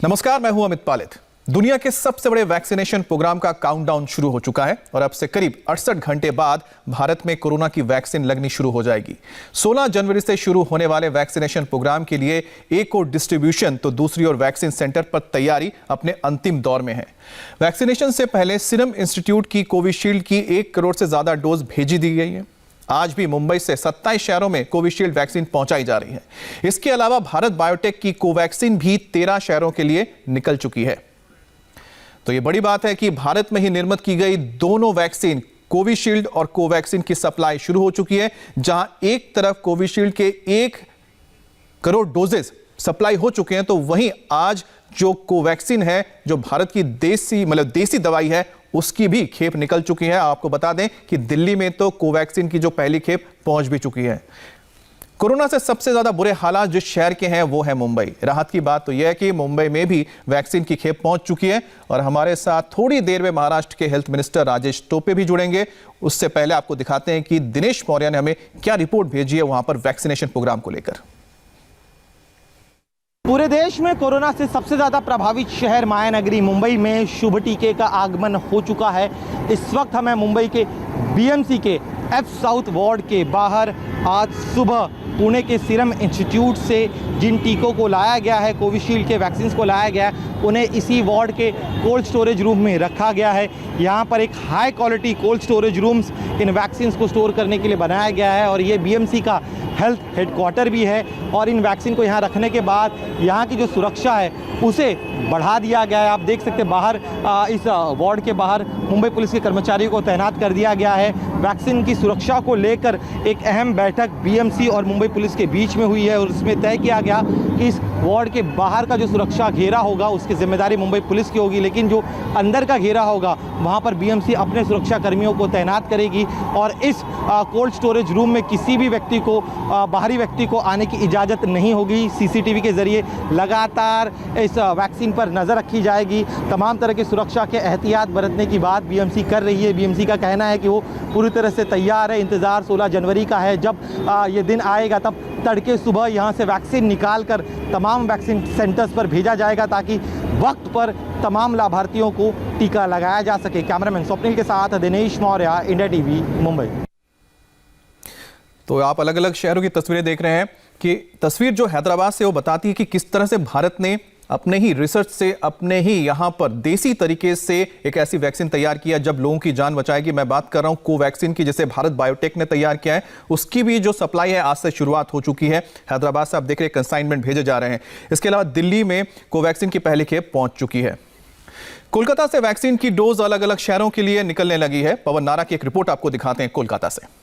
नमस्कार, मैं हूं अमित पालित। दुनिया के सबसे बड़े वैक्सीनेशन प्रोग्राम का काउंटडाउन शुरू हो चुका है और अब से करीब 68 घंटे बाद भारत में कोरोना की वैक्सीन लगनी शुरू हो जाएगी। 16 जनवरी से शुरू होने वाले वैक्सीनेशन प्रोग्राम के लिए एक ओर डिस्ट्रीब्यूशन तो दूसरी ओर वैक्सीन सेंटर पर तैयारी अपने अंतिम दौर में है। वैक्सीनेशन से पहले सीरम इंस्टीट्यूट की कोविशील्ड की 1 करोड़ से ज्यादा डोज भेजी दी गई है। आज भी मुंबई से 27 शहरों में कोविशील्ड वैक्सीन पहुंचाई जा रही है। इसके अलावा भारत बायोटेक की कोवैक्सीन भी 13 शहरों के लिए निकल चुकी है। तो ये बड़ी बात है कि भारत में ही निर्मित की गई दोनों वैक्सीन कोविशील्ड और कोवैक्सीन की सप्लाई शुरू हो चुकी है। जहां एक तरफ कोविशील्ड के 1 करोड़ डोजेस सप्लाई हो चुके हैं, तो वहीं आज जो कोवैक्सीन है, जो भारत की देसी दवाई है, उसकी भी खेप निकल चुकी है। आपको बता दें कि दिल्ली में तो कोवैक्सीन की जो पहली खेप पहुंच भी चुकी है। कोरोना से सबसे ज्यादा बुरे हालात जिस शहर के हैं वो है मुंबई। राहत की बात तो यह है कि मुंबई में भी वैक्सीन की खेप पहुंच चुकी है और हमारे साथ थोड़ी देर में महाराष्ट्र के हेल्थ मिनिस्टर राजेश टोपे भी जुड़ेंगे। उससे पहले आपको दिखाते हैं कि दिनेश मौर्य ने हमें क्या रिपोर्ट भेजी है वहां पर वैक्सीनेशन प्रोग्राम को लेकर। पूरे देश में कोरोना से सबसे ज़्यादा प्रभावित शहर मायानगरी मुंबई में शुभ टीके का आगमन हो चुका है। इस वक्त हमें मुंबई के बीएमसी के एफ साउथ वार्ड के बाहर आज सुबह पुणे के सीरम इंस्टीट्यूट से जिन टीकों को लाया गया है, कोविशील्ड के वैक्सीन को लाया गया है, उन्हें इसी वार्ड के कोल्ड स्टोरेज रूम में रखा गया है। यहाँ पर एक high quality cold storage rooms इन वैक्सीन को स्टोर करने के लिए बनाया गया है और ये बीएमसी का हेल्थ हेडक्वार्टर भी है। और इन वैक्सीन को यहाँ रखने के बाद यहाँ की जो सुरक्षा है उसे बढ़ा दिया गया है। आप देख सकते हैं बाहर इस वार्ड के बाहर मुंबई पुलिस के कर्मचारियों को तैनात कर दिया गया है। वैक्सीन की सुरक्षा को लेकर एक अहम बैठक बीएमसी और मुंबई पुलिस के बीच में हुई है और उसमें तय किया गया कि इस वार्ड के बाहर का जो सुरक्षा घेरा होगा उसकी जिम्मेदारी मुंबई पुलिस की होगी, लेकिन जो अंदर का घेरा होगा वहाँ पर बीएमसी अपने सुरक्षा कर्मियों को तैनात करेगी। और इस कोल्ड स्टोरेज रूम में किसी भी व्यक्ति को बाहरी व्यक्ति को आने की इजाज़त नहीं होगी। सीसीटीवी के जरिए लगातार इस वैक्सीन पर नज़र रखी जाएगी। तमाम तरह की सुरक्षा के एहतियात बरतने की बात बीएमसी कर रही है। बीएमसी का कहना है कि वो पूरी तरह से तैयार है। इंतज़ार 16 जनवरी का है, जब ये दिन आएगा तब तड़के सुबह यहाँ से वैक्सीन निकाल कर तमाम वैक्सीन सेंटर्स पर भेजा जाएगा ताकि वक्त पर तमाम लाभार्थियों को टीका लगाया जा सके। कैमरामैन स्वप्निल के साथ दिनेश मौर्य, इंडिया टीवी, मुंबई। तो आप अलग अलग शहरों की तस्वीरें देख रहे हैं कि तस्वीर जो हैदराबाद से वो बताती है कि किस तरह से भारत ने अपने ही रिसर्च से, अपने ही यहाँ पर देसी तरीके से एक ऐसी वैक्सीन तैयार किया जब लोगों की जान बचाएगी। मैं बात कर रहा हूँ कोवैक्सीन की, जिसे भारत बायोटेक ने तैयार किया है। उसकी भी जो सप्लाई है आज से शुरुआत हो चुकी है। हैदराबाद से आप देख रहे हैं कंसाइनमेंट भेजे जा रहे हैं। इसके अलावा दिल्ली में कोवैक्सीन की पहली खेप पहुंच चुकी है। कोलकाता से वैक्सीन की डोज अलग अलग शहरों के लिए निकलने लगी है। पवन नारा की एक रिपोर्ट आपको दिखाते हैं कोलकाता से।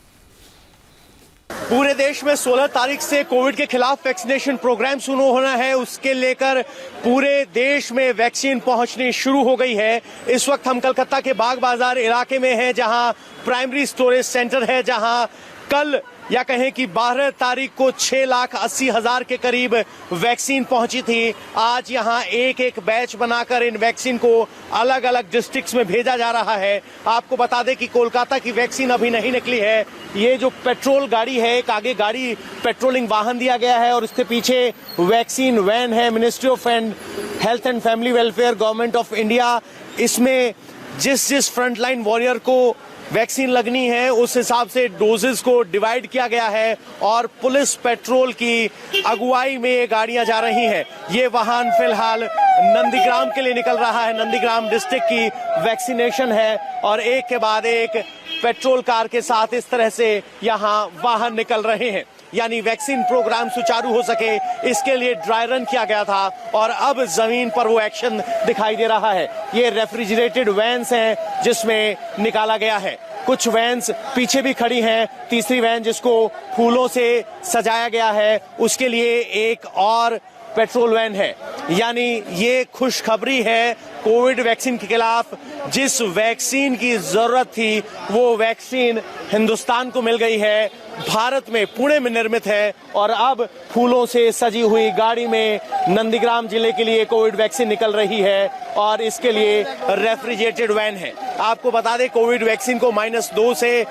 पूरे देश में 16 तारीख से कोविड के खिलाफ वैक्सीनेशन प्रोग्राम शुरू होना है। उसके लेकर पूरे देश में वैक्सीन पहुंचनी शुरू हो गई है। इस वक्त हम कलकत्ता के बाग बाजार इलाके में हैं, जहां प्राइमरी स्टोरेज सेंटर है, जहां कल या कहें कि 12 तारीख को 6,80,000 के करीब वैक्सीन पहुंची थी। आज यहां एक एक बैच बनाकर इन वैक्सीन को अलग अलग डिस्ट्रिक्ट्स में भेजा जा रहा है। आपको बता दें कि कोलकाता की वैक्सीन अभी नहीं निकली है। ये जो पेट्रोल गाड़ी है, एक आगे गाड़ी पेट्रोलिंग वाहन दिया गया है और इसके पीछे वैक्सीन वैन है। Ministry of health and family welfare, government of India, इसमें जिस फ्रंटलाइन वॉरियर को वैक्सीन लगनी है उस हिसाब से डोजेस को डिवाइड किया गया है और पुलिस पेट्रोल की अगुवाई में ये गाड़ियां जा रही हैं। ये वाहन फिलहाल नंदीग्राम के लिए निकल रहा है। नंदीग्राम डिस्ट्रिक्ट की वैक्सीनेशन है और एक के बाद एक पेट्रोल कार के साथ इस तरह से यहाँ वाहन निकल रहे हैं। यानी वैक्सीन प्रोग्राम सुचारू हो सके इसके लिए ड्राई रन किया गया था और अब जमीन पर वो एक्शन दिखाई दे रहा है। ये रेफ्रिजरेटेड वैन्स हैं जिसमें निकाला गया है। कुछ वैन्स पीछे भी खड़ी हैं। तीसरी वैन जिसको फूलों से सजाया गया है उसके लिए एक और पेट्रोल वैन है। यानी ये खुशखबरी है, कोविड वैक्सीन के खिलाफ जिस वैक्सीन की जरूरत थी वो वैक्सीन हिंदुस्तान को मिल गई है। भारत में पुणे में निर्मित है और अब फूलों से सजी हुई गाड़ी में नंदीग्राम जिले के लिए कोविड वैक्सीन निकल रही है और इसके लिए रेफ्रिजरेटेड वैन है। आपको बता दें कोविड वैक्सीन को -2 से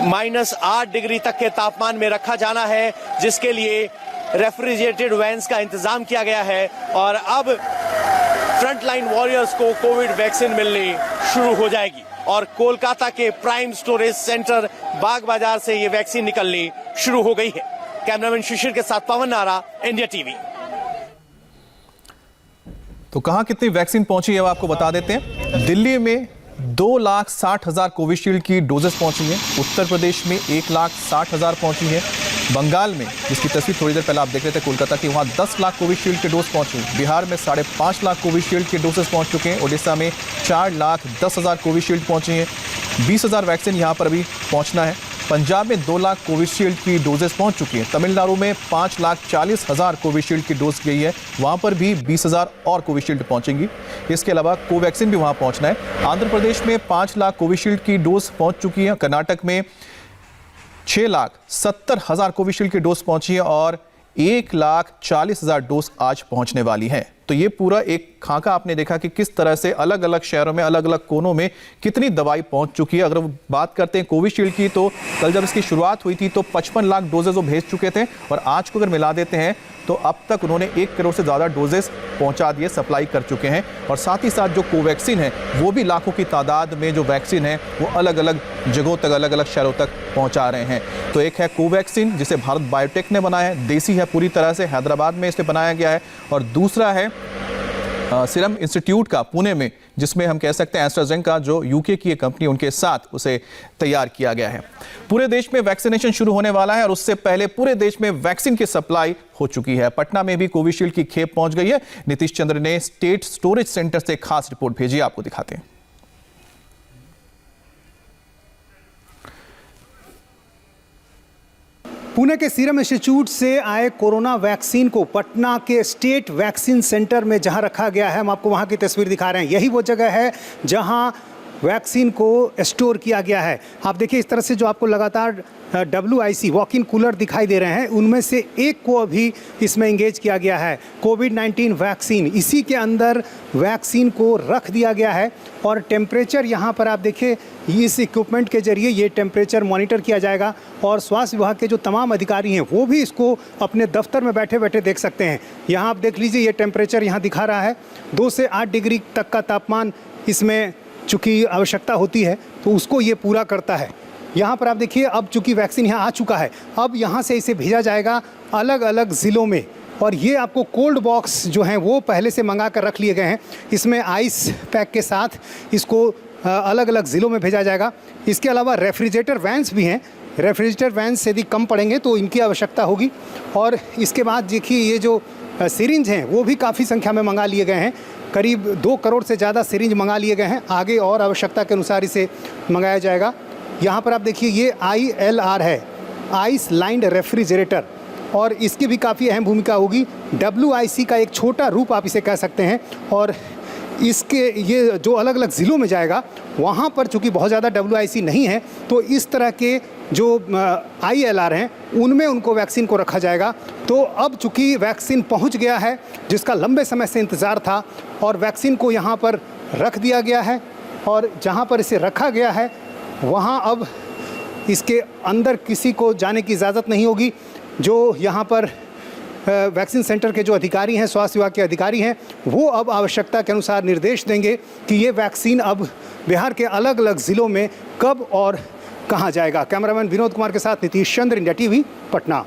-8 डिग्री तक के तापमान में रखा जाना है, जिसके लिए रेफ्रिजरेटेड वैन्स का इंतजाम किया गया है और अब फ्रंटलाइन वॉरियर्स को कोविड वैक्सीन मिलनी शुरू हो जाएगी और कोलकाता के प्राइम स्टोरेज सेंटर बाग बाजार से ये वैक्सीन निकलनी शुरू हो गई है। कैमरामैन शिशिर के साथ पवन नारा, इंडिया टीवी। तो कहां कितनी वैक्सीन पहुंची है वो आपको बता देते हैं। दिल्ली में 2,60,000 कोविशील्ड की डोजेस पहुंची हैं। उत्तर प्रदेश में 1,60,000 पहुंची है। बंगाल में, जिसकी तस्वीर थोड़ी देर पहले आप देख रहे थे कोलकाता की, वहां 10 लाख कोविशील्ड के डोज पहुंचे। बिहार में 5.5 लाख कोविशील्ड के डोजेस पहुंच चुके हैं। ओडिशा में 4,10,000 कोविशील्ड पहुंची हैं। 20,000 वैक्सीन यहां पर अभी पहुंचना है। पंजाब में 2 लाख कोविशील्ड की डोजेस पहुंच चुकी हैं। तमिलनाडु में 5,40,000 कोविशील्ड की डोज गई है, वहां पर भी 20,000 और कोविशील्ड पहुंचेंगी। इसके अलावा कोवैक्सीन भी वहां पहुंचना है। आंध्र प्रदेश में 5 लाख कोविशील्ड की डोज पहुंच चुकी है। कर्नाटक में 6,70,000 कोविशील्ड की डोज पहुंची है और 1,40,000 डोज आज पहुंचने वाली है। तो ये पूरा एक खाका आपने देखा कि किस तरह से अलग अलग शहरों में, अलग अलग कोनों में कितनी दवाई पहुंच चुकी है। अगर बात करते हैं कोविशील्ड की, तो कल जब इसकी शुरुआत हुई थी तो 55 लाख डोजेज वो भेज चुके थे और आज को अगर मिला देते हैं तो अब तक उन्होंने 1 करोड़ से ज़्यादा डोजेस पहुंचा दिए, सप्लाई कर चुके हैं। और साथ ही साथ जो कोवैक्सीन है वो भी लाखों की तादाद में जो वैक्सीन है वो अलग अलग जगहों तक, अलग अलग शहरों तक पहुंचा रहे हैं। तो एक है कोवैक्सीन जिसे भारत बायोटेक ने बनाया है, देसी है पूरी तरह से, हैदराबाद में इसे बनाया गया है। और दूसरा है सीरम इंस्टीट्यूट का पुणे में, जिसमें हम कह सकते हैं एस्ट्राजेनेका जो यूके की एक कंपनी, उनके साथ उसे तैयार किया गया है। पूरे देश में वैक्सीनेशन शुरू होने वाला है और उससे पहले पूरे देश में वैक्सीन की सप्लाई हो चुकी है। पटना में भी कोविशील्ड की खेप पहुंच गई है। नीतीश चंद्र ने स्टेट स्टोरेज सेंटर से खास रिपोर्ट भेजी, आपको दिखाते हैं। पुणे के सीरम इंस्टीट्यूट से आए कोरोना वैक्सीन को पटना के स्टेट वैक्सीन सेंटर में जहां रखा गया है, हम आपको वहां की तस्वीर दिखा रहे हैं। यही वो जगह है जहां वैक्सीन को स्टोर किया गया है। आप देखिए इस तरह से जो आपको लगातार WIC वॉक इन कूलर दिखाई दे रहे हैं, उनमें से एक को अभी इसमें इंगेज किया गया है। कोविड-19 वैक्सीन, इसी के अंदर वैक्सीन को रख दिया गया है और टेम्परेचर यहाँ पर आप देखिए इस इक्विपमेंट के जरिए ये टेम्परेचर मॉनिटर किया जाएगा और स्वास्थ्य विभाग के जो तमाम अधिकारी हैं वो भी इसको अपने दफ्तर में बैठे बैठे देख सकते हैं। यहाँ आप देख लीजिए, ये टेम्परेचर यहाँ दिखा रहा है 2 से 8 डिग्री तक का तापमान इसमें चूँकि आवश्यकता होती है तो उसको ये पूरा करता है। यहाँ पर आप देखिए, अब चूँकि वैक्सीन यहाँ आ चुका है, अब यहाँ से इसे भेजा जाएगा अलग अलग ज़िलों में और ये आपको कोल्ड बॉक्स जो हैं वो पहले से मंगा कर रख लिए गए हैं। इसमें आइस पैक के साथ इसको अलग अलग ज़िलों में भेजा जाएगा। इसके अलावा रेफ्रिजरेटर वैन्स भी हैं। रेफ्रिजरेटर वैन्स यदि कम पड़ेंगे तो इनकी आवश्यकता होगी। और इसके बाद देखिए ये जो सिरिंज हैं वो भी काफ़ी संख्या में मंगा लिए गए हैं। करीब 2 करोड़ से ज़्यादा सिरिंज मंगा लिए गए हैं। आगे और आवश्यकता के अनुसार इसे मंगाया जाएगा। यहाँ पर आप देखिए ये ILR है, आइस लाइंड रेफ्रिजरेटर, और इसकी भी काफ़ी अहम भूमिका होगी। WIC का एक छोटा रूप आप इसे कह सकते हैं। और इसके ये जो अलग अलग ज़िलों में जाएगा वहाँ पर चूँकि बहुत ज़्यादा WIC नहीं है तो इस तरह के जो ILR हैं उनमें उनको वैक्सीन को रखा जाएगा। तो अब चूँकि वैक्सीन पहुँच गया है, जिसका लंबे समय से इंतज़ार था, और वैक्सीन को यहाँ पर रख दिया गया है और जहाँ पर इसे रखा गया है वहाँ अब इसके अंदर किसी को जाने की इजाज़त नहीं होगी। जो यहाँ पर वैक्सीन सेंटर के जो अधिकारी हैं, स्वास्थ्य विभाग के अधिकारी हैं, वो अब आवश्यकता के अनुसार निर्देश देंगे कि ये वैक्सीन अब बिहार के अलग अलग ज़िलों में कब और कहाँ जाएगा। कैमरामैन विनोद कुमार के साथ नीतीश चंद्र, इंडिया टीवी, पटना।